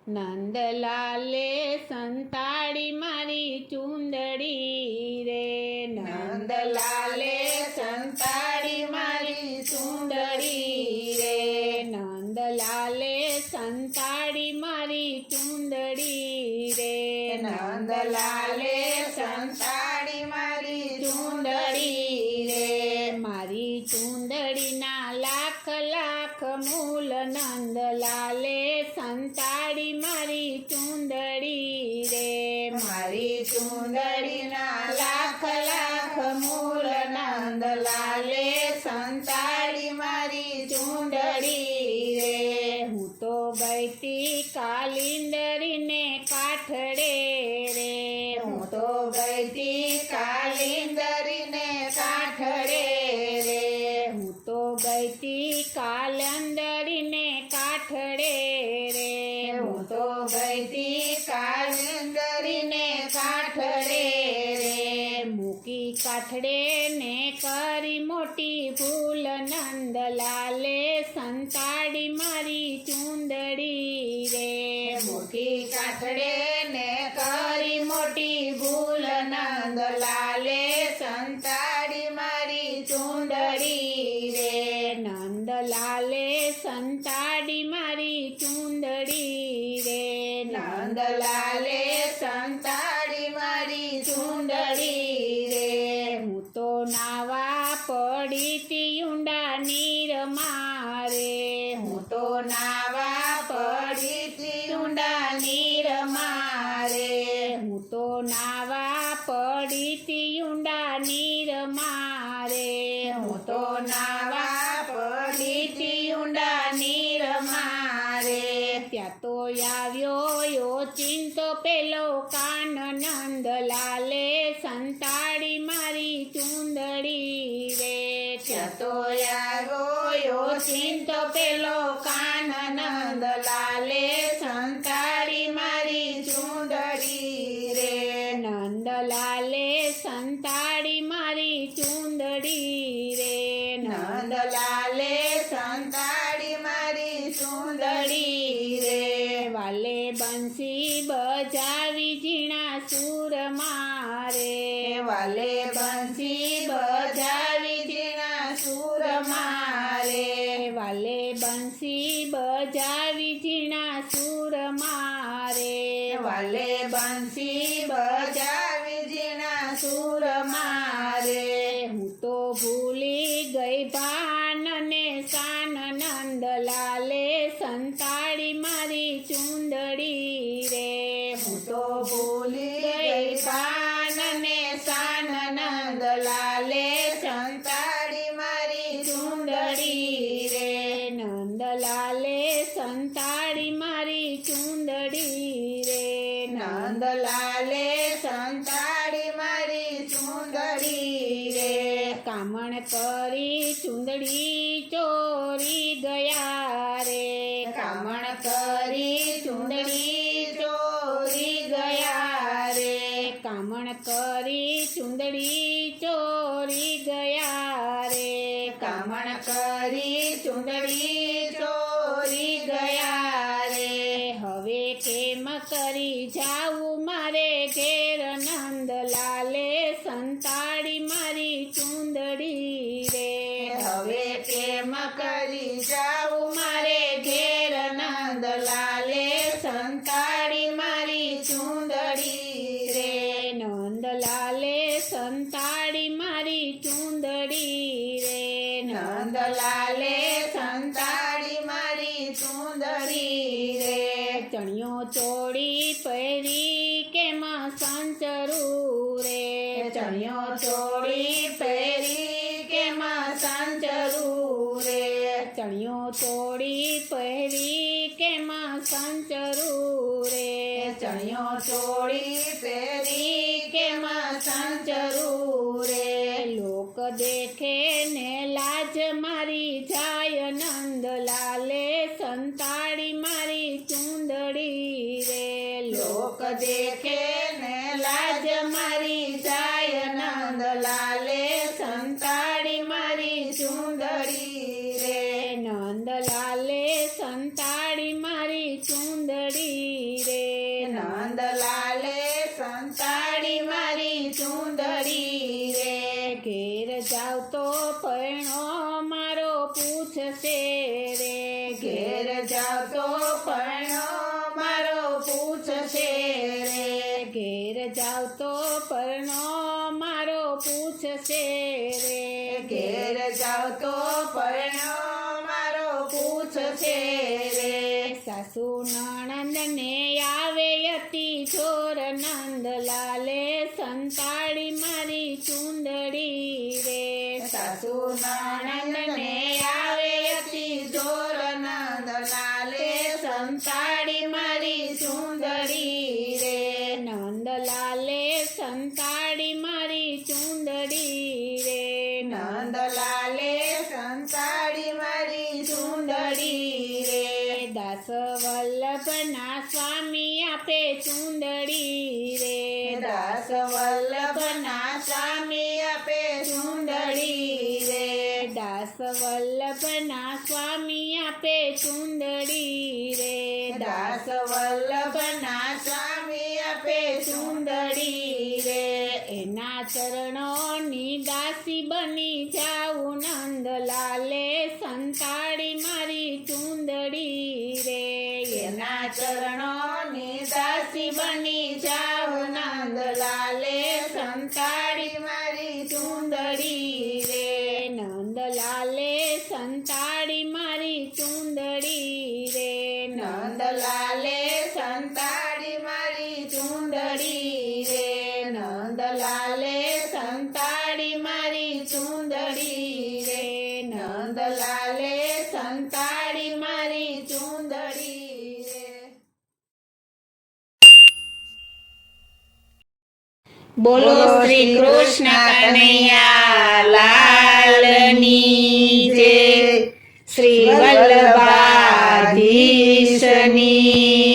નંદલાલે સંતાડી મારી ચૂંદડી રે, નંદલાલે સંતાડી મારી ચૂંદડી રે, નંદલાલે સંતાડી મારી ચૂંદડી રે, નંદલાલે સંતાડી મારી ચૂંદડી રે, મારી ચૂંદડીના લાખ લાખ મૂલ નંદલાલે સંતાડી મારી ચૂંદડી રે, મારી ચૂંદડીના લાખ લાખ મૂલ નંદલાલે સંતાડી મારી ચૂંદડી રે, હું તો ગઈતી કાલિંદરીને કાઠડે રે, હું તો ગઈતી કાલિંદરીને કાઠડે રે, હું તો ગઈતી કાલિંદરીને કાઠડે રે, હું તો ગઈતી કાલિંદરીને કાઠડે રે, મૂકી કાઠડે ને કરી મોટી ભૂલ નંદલાલે સંતાડી મારી ચૂંદડી રે, મૂકી કાઠડે ને કરી મોટી ભૂલ નંદલાલે સંતાડી મારી ચૂંદડી રે, નંદલાલે સંતાડી મારી ચૂંદડી રે, નંદલાલે સંતાડી મારી ચૂંદડી રે, હું તો નાવા પડીતી ઊંડા નીરમાં રે, હું તો નાવા પડીતી ઊંડા નીરમાં રે, હું તો નાવા પડીતી ઊંડા નીરમાં રે, હું તો નાવા પડીતી ઊંડા નીરમાં રે, ત્યાં તો આવ્યો ચિંતો પેલો કાન નંદલાલે સંતાડી મારી ચૂંદડી રે, ત્યાં તો આવ્યો ચિંતો પેલો કાન નંદલાલે સંતાડી મારી ચૂંદડી રે, નંદલાલે સંતાડી મારી ચૂંદડી રે, નંદલાલે સંતાડી મારી ચૂંદડી રે, વાલે બંસી બજાવી ઝીણા સૂર મારે, વાલે બંસી બજાવી ઝીણા સૂર મારે, વાલે બંસી બજાવી ઝીણા સૂર મારે, વાલે બંસી બજાવી ઝીણા સૂર મારે, હું તો ભૂલી ગઈ ભાન ને શાન નંદલાલે સંતાડી મારી ચૂંદડી રે, હું તો ભૂલી ગઈ ભાન ને શાન નંદલાલે સંતાડી મારી ચૂંદડી રે, નંદલાલે સંતાડી મારી ચૂંદડી રે, નંદલાલે સંતાડી મારી ચૂંદડી રે, કામણ કરી ચૂંદડી ચોરી ગયા રે, કામણ કરી ચૂંદડી ચોરી ગયા રે, કામણ કરી ચૂંદડી ચોરી ગયા રે, કામણ કરી ચૂંદડી ચોરી ગયા રે, હવે કેમ કરી જાવું મારે ઘેર નંદલાલે સંતાડી મારી ચૂંદડી રે, હવે કેમ કરી જાવું મારે ઘેર નંદલાલે સંતાડી મારી ચૂંદડી રે, નંદલાલે સંતાડી મારી ચૂંદડી રે, નંદલાલે સંતાડી મારી ચૂંદડી રે, ચણિયો ચોળી પહેરી કેમ સંચરું રે, ચણિયો ચોળી પહેરી કેમ સંચરું રે, ચણિયો ચોળી પહેરી કેમ સંચરું રે, ચણિયો ચોળી પહેરી કેમ સંચરું રે, લોક દેખે ને લાજ મારી જાય નંદલાલે સંતાડી મારી ચૂંદડી રે, લોક દેખે ને લાજ મારી જાય નંદલાલે સંતાડી મારી ચૂંદડી રે, નંદલાલે સંતાડી મારી ચૂંદડી સાસુ નણંદને આવે અતિ જોર નંદલાલે સંતાડી મારી ચૂંદડી રે સાસુ નણંદને આવે અતિ જોર નંદલાલે સંતાડી મારી ચૂંદડી રે નંદલાલે સંતાડી મારી ચૂંદડી રે નંદલાલે સંતાડી મારી ચૂંદડી રે દાસ વલ્લભના સ્વામી આપે ચૂંદડી રે દાસ વલ્લભના સ્વામી આપે ચૂંદડી રે દાસ વલ્લભના સ્વામી આપે ચૂંદડી રે દાસ વલ્લભના સ્વામી આપે ચૂંદડી રે એના ચરણોની દાસી બની જાઉં નંદલાલે સંતાડી મારી ચૂંદડી રે એના ચરણોની દાસી બની જાઉં નંદલાલે સંતાડી મારી ચૂંદડી રે નંદલાલે સંતાડી મારી ચૂંદડી રે નંદલાલે સંતાડી મારી ચૂંદડી રે નંદલાલે સંતાડી મારી ચૂંદડી રે નંદલાલે સંતાડી મારી ચૂંદડી રે બોલો શ્રી કૃષ્ણ કનૈયા લાલની જય શ્રી વલ્લભાધીશની